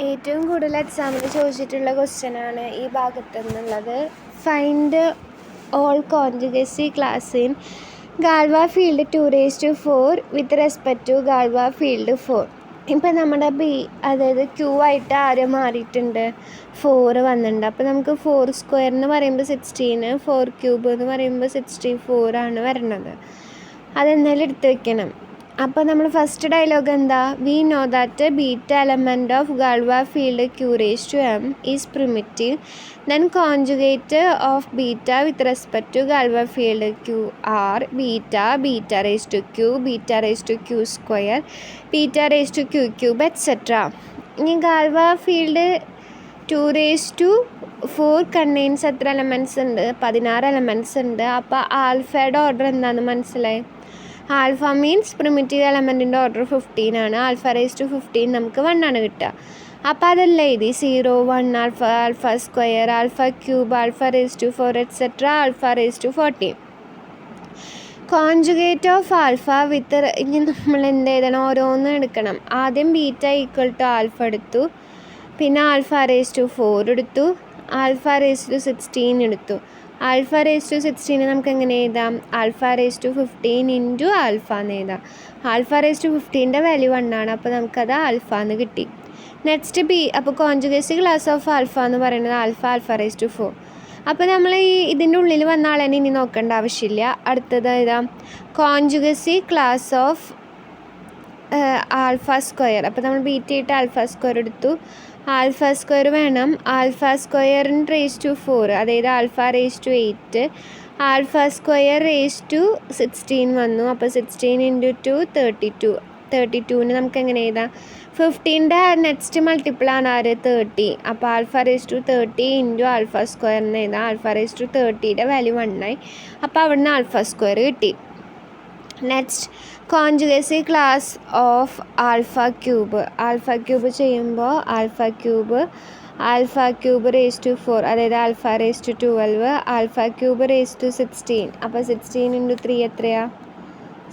ഏറ്റവും കൂടുതൽ എക്സാമിന് ചോദിച്ചിട്ടുള്ള ക്വസ്റ്റ്യനാണ് ഈ ഭാഗത്തു നിന്നുള്ളത്. Find all conjugacy class in Galois field 2⁴ with respect to Galois field 4. ഇപ്പം നമ്മുടെ അതായത് ക്യൂ ആയിട്ട് ആര് മാറിയിട്ടുണ്ട്, 4 വന്നിട്ടുണ്ട്. അപ്പോൾ നമുക്ക് 4² എന്ന് പറയുമ്പോൾ 16, 4³ എന്ന് പറയുമ്പോൾ 64 ആണ് വരുന്നത്. അതെന്തായാലും എടുത്ത് വെക്കണം. അപ്പോൾ നമ്മൾ ഫസ്റ്റ് ഡയലോഗ് എന്താ? We know that beta element of Galois field Q⁻m is primitive. Then conjugate of beta with respect to Galois field Q are beta, β⁻Q, β⁻Q², β⁻Q³ etcetera. ഇനി ഗാൽവ ഫീൽഡ് 2⁴ കണ്ടെയ്ൻസ് എത്ര elements ഉണ്ട്? 16 elements ഉണ്ട്. അപ്പോൾ ആൽഫയുടെ order എന്താണെന്ന് മനസ്സിലായി? Alpha means primitive എലമെൻറ്റിൻ്റെ order 15 ആണ്. α⁵15 നമുക്ക് 1 ആണ് കിട്ടുക. അപ്പോൾ അതെല്ലാം എഴുതി 0, 1, α², α³ α⁴ എക്സെട്ര α⁴14. കോൺജുഗേറ്റ് ഓഫ് ആൽഫ വിത്ത് ഇനി നമ്മൾ എന്ത് എഴുതണം? ഓരോന്ന് എടുക്കണം. ആദ്യം ബീറ്റ = ആൽഫ എടുത്തു, പിന്നെ α⁴ എടുത്തു, α⁴16 എടുത്തു. α⁴16 നമുക്ക് എങ്ങനെ എഴുതാം? α⁴15 ഇൻറ്റു ആൽഫ എന്ന് എഴുതാം. α⁴15ൻ്റെ വാല്യൂ 1 ആണ്. അപ്പോൾ നമുക്കത് ആൽഫ എന്ന് കിട്ടി. നെക്സ്റ്റ് അപ്പോൾ കോൺജുഗസി ക്ലാസ് ഓഫ് ആൽഫ എന്ന് പറയുന്നത് α⁴. അപ്പോൾ നമ്മൾ ഇതിൻ്റെ ഉള്ളിൽ വന്ന ആളെ ഇനി നോക്കേണ്ട ആവശ്യമില്ല. അടുത്തത് എഴുതാം കോൺജുഗസി ക്ലാസ് ഓഫ് α². അപ്പോൾ നമ്മൾ ബീറ്റ α² എടുത്തു, α² വേണം. α²⁴ അതായത് α⁴8, α²⁴16 വന്നു. അപ്പോൾ 16 × 2 32ന് നമുക്ക് എങ്ങനെ എഴുതാം? 15ൻ്റെ നെക്സ്റ്റ് മൾട്ടിപ്പിളാണ് ആര്? 30. അപ്പോൾ α⁴30 ഇൻറ്റു α² എന്ന് എഴുതാം. α⁴30യുടെ വാല്യൂ 1 ആയി. അപ്പോൾ അവിടുന്ന് α² കിട്ടി. നെക്സ്റ്റ് കോൺജുഗസി ക്ലാസ് ഓഫ് α³ ചെയ്യുമ്പോൾ α³ α³ അതായത് α⁴12, α³ 16. അപ്പോൾ 16 × 3 എത്രയാ?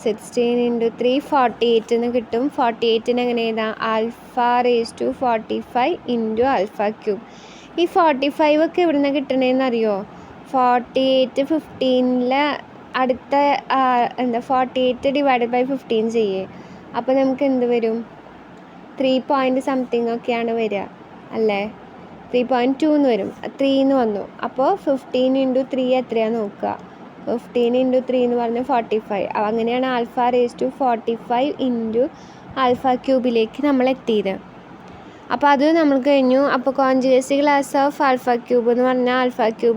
16 × 3 48 എന്ന് കിട്ടും. 48ന് എങ്ങനെ എഴുതാം? α⁴45 ഇൻറ്റു α³. ഈ 45 ഒക്കെ എവിടെ നിന്നാണ് കിട്ടണേന്ന് അറിയോ? 48 15ലെ അടുത്ത 48 / 15 ചെയ്യേ. അപ്പോൾ നമുക്ക് എന്ത് വരും? 3 പോയിൻറ്റ് സംതിങ് ഒക്കെയാണ് വരിക അല്ലേ? 3.2 എന്ന് വരും. 3 എന്ന് വന്നു. അപ്പോൾ 15 × 3 എത്രയാണെന്ന് നോക്കുക. 15 × 3 എന്ന് പറഞ്ഞാൽ 45. അങ്ങനെയാണ് α⁴45 ഇൻറ്റു α³ നമ്മൾ എത്തിയത്. അപ്പോൾ അത് നമ്മൾ കഴിഞ്ഞു. അപ്പോൾ കോൺജുഗസി ക്ലാസ് ഓഫ് α³ എന്ന് പറഞ്ഞാൽ α³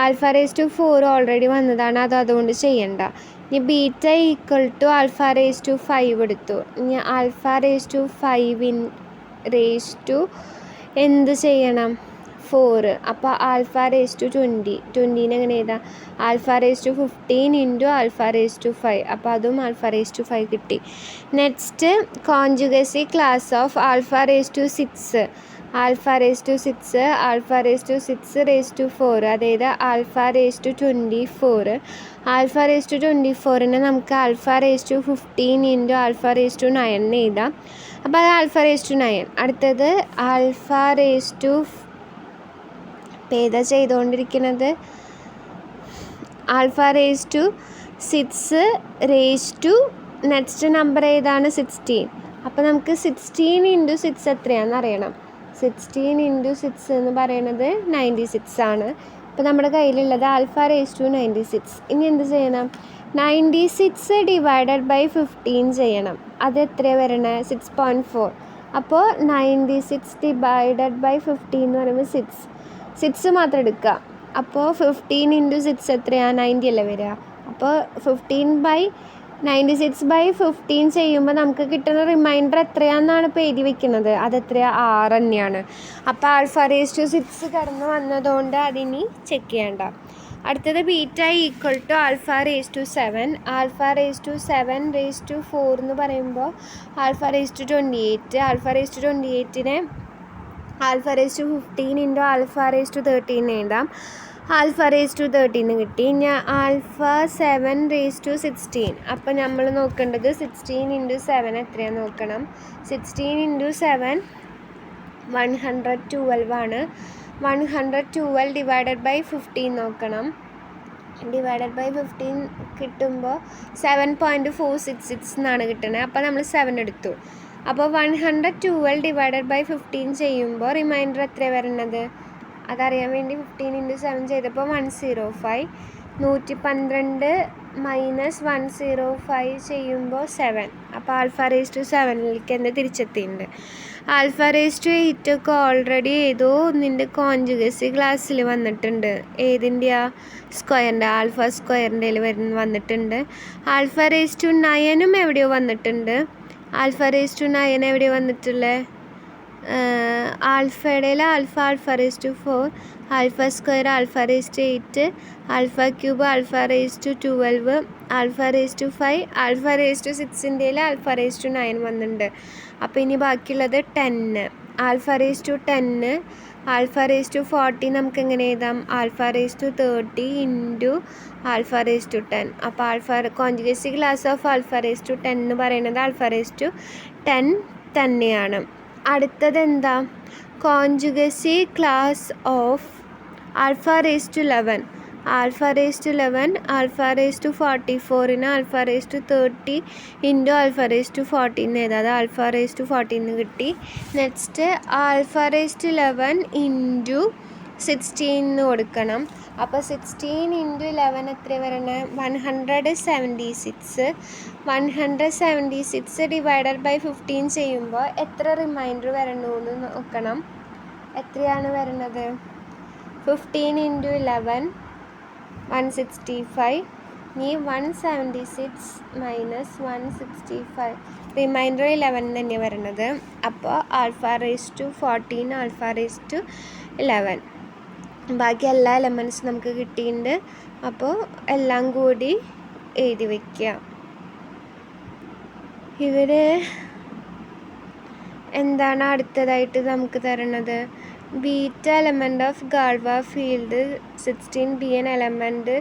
α⁴12, ഓൾറെഡി വന്നതാണ്. അതുകൊണ്ട് ചെയ്യണ്ട. ഇനി ബീറ്റ = α⁴5 എടുത്തു. ഇനി α⁴5 എന്ത് ചെയ്യണം? 4. അപ്പോൾ α⁴20 എങ്ങനെ എഴുതാം? α⁴15 ഇൻറ്റു α⁴5. അപ്പോൾ അതും α⁴5 കിട്ടി. നെക്സ്റ്റ് കോൺജുഗസി ക്ലാസ് ഓഫ് α⁴6 α⁴4 അതായത് α⁴24. α⁴24നെ നമുക്ക് α⁴15 ഇൻറ്റു α⁴9 എഴുതാം. അപ്പോൾ അത് α⁴9. അടുത്തത് ഏതാ ചെയ്തുകൊണ്ടിരിക്കുന്നത്? α⁴6 നെക്സ്റ്റ് നമ്പർ ഏതാണ്? 16. അപ്പോൾ നമുക്ക് 16 × 6 എത്രയാണെന്ന് അറിയണം. 16 × 6 എന്ന് പറയുന്നത് 96 ആണ്. അപ്പോൾ നമ്മുടെ കയ്യിലുള്ളത് α⁴96. ഇനി എന്ത് ചെയ്യണം? 96 / 15 ചെയ്യണം. അത് എത്രയാണ് വരണത്? 6.4. അപ്പോൾ 96 / 15 എന്ന് പറയുമ്പോൾ 6 മാത്രം എടുക്കുക. അപ്പോൾ 15 × 6 എത്രയാണ്? 90 അല്ലേ വരിക. അപ്പോൾ 96/15 ചെയ്യുമ്പോൾ നമുക്ക് കിട്ടുന്ന റിമൈൻഡർ എത്രയാണെന്നാണ് ഇപ്പോൾ എഴുതി വെക്കുന്നത്. അതെത്രയാണ്? 6 തന്നെയാണ്. അപ്പോൾ α⁴6 കടന്ന് വന്നതുകൊണ്ട് അതിനി ചെക്ക് ചെയ്യേണ്ട. അടുത്തത് ബീറ്റ = α⁴7. α⁴7⁴ എന്ന് പറയുമ്പോൾ α⁴28. α⁴28നെ α⁴15 ഇൻറ്റു α⁴13 എഴുതാം. ആൽഫ റേസ് ടു 13 കിട്ടി. ഇനി ആൽഫ 7 റേസ് ടു 16. അപ്പോൾ നമ്മൾ നോക്കേണ്ടത് 16 × 7 എത്രയാണ് നോക്കണം. 16 × 7 112 ആണ്. 112 ഡിവൈഡഡ് ബൈ 15 നോക്കണം. ഡിവൈഡഡ് ബൈ 15 കിട്ടുമ്പോൾ 7.466 എന്നാണ് കിട്ടുന്നത്. അപ്പോൾ നമ്മൾ 7 എടുത്തു. അപ്പോൾ 112 ഡിവൈഡഡ് ബൈ 15 ചെയ്യുമ്പോൾ റിമൈൻഡർ എത്ര വരുന്നത് അതറിയാൻ വേണ്ടി 15 × 7 ചെയ്തപ്പോൾ 105. 112 മൈനസ് 105 ചെയ്യുമ്പോൾ 7. അപ്പോൾ ആൽഫ റേസ് ടു 7ലേക്ക് തന്നെ തിരിച്ചെത്തിയിട്ടുണ്ട്. ആൽഫ റേസ് ടു 8 ഒക്കെ ഓൾറെഡി ഏതോ നിൻ്റെ കോൺജുഗസി ക്ലാസ്സിൽ വന്നിട്ടുണ്ട്. ഏതിൻ്റെയാ? സ്ക്വയറിൻ്റെ, ആൽഫ സ്ക്വയറിൻ്റെ വന്നിട്ടുണ്ട്. ആൽഫ റേസ് ടു 9 എവിടെയോ വന്നിട്ടുണ്ട്. ആൽഫ റേസ് ടു 9 എവിടെയോ വന്നിട്ടുള്ളത്? ആൽഫയുടെ alpha raise to 4, alpha square alpha raise to 8, alpha cube alpha raise to 12, alpha raise to 5, alpha raise to 6ൻ്റെ ആൽഫ റേസ് ടു 9 വന്നിട്ടുണ്ട്. അപ്പോൾ ഇനി ബാക്കിയുള്ളത് 10. Alpha raise to 10, alpha raise to 40 നമുക്ക് എങ്ങനെ എഴുതാം? Alpha raise to 30 into alpha raise to 10. അപ്പോൾ alpha conjugacy class of alpha raise to 10 എന്ന് പറയുന്നത് ആൽഫ റേസ് ടു 10 തന്നെയാണ്. അടുത്തത് എന്താ? Conjugacy class of alpha raise to 11. Alpha raise to 11, alpha raise to 44ന് alpha raise to 30 into alpha raise to 14 ഏതാ? അത് alpha raise to 14 കിട്ടി. Next alpha raise to 11 into 16 കൊടുക്കണം. അപ്പോൾ 16 × 11 എത്ര വരണേ? 176. 176 ഡിവൈഡഡ് ബൈ 15 ചെയ്യുമ്പോൾ എത്ര റിമൈൻഡർ വരണമെന്ന് നോക്കണം. എത്രയാണ് വരുന്നത്? 15 × 11 165. ഇനി 176 മൈനസ് 165 റിമൈൻഡർ 11 തന്നെ വരുന്നത്. അപ്പോൾ alpha raise to 14, alpha raise to 11. ബാക്കി എല്ലാ എലമെൻറ്റ്സും നമുക്ക് കിട്ടിയിട്ടുണ്ട്. അപ്പോൾ എല്ലാം കൂടി എഴുതി വയ്ക്കുക. ഇവർ എന്താണ് അടുത്തതായിട്ട് നമുക്ക് തരണത്? Beta element of Galois field 16 B N element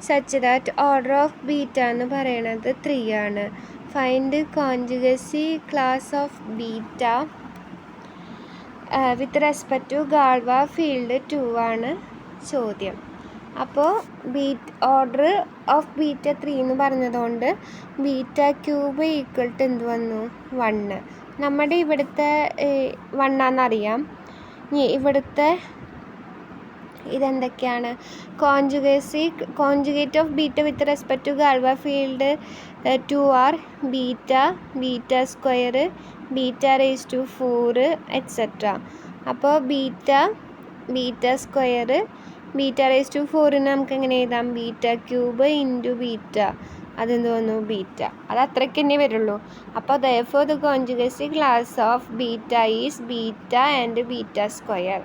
such that order of beta എന്ന് പറയണത് 3 ആണ്. Find conjugacy class of beta with respect to Galois field 2 ആണ് ചോദ്യം. അപ്പോൾ ഓർഡർ ഓഫ് ബീറ്റ 3 എന്ന് പറഞ്ഞതുകൊണ്ട് ബീറ്റ ക്യൂബ് ഈക്വൽ ടു എന്ത് വന്നു? 1. നമ്മുടെ ഇവിടുത്തെ 1 ആണെന്നറിയാം. ഇനി ഇവിടുത്തെ ഇതെന്തൊക്കെയാണ്? Conjugate of beta with respect to Galois field 2 are beta square, beta raise to 4 etcetera. അപ്പോൾ beta square, beta raise to 4ന് നമുക്ക് എങ്ങനെ എഴുതാം? Beta cube into beta. അതെന്ത് വന്നു? ബീറ്റ. അത് അത്രയ്ക്ക് തന്നെ വരുള്ളൂ. അപ്പോൾ therefore the conjugacy class of beta is beta and beta square.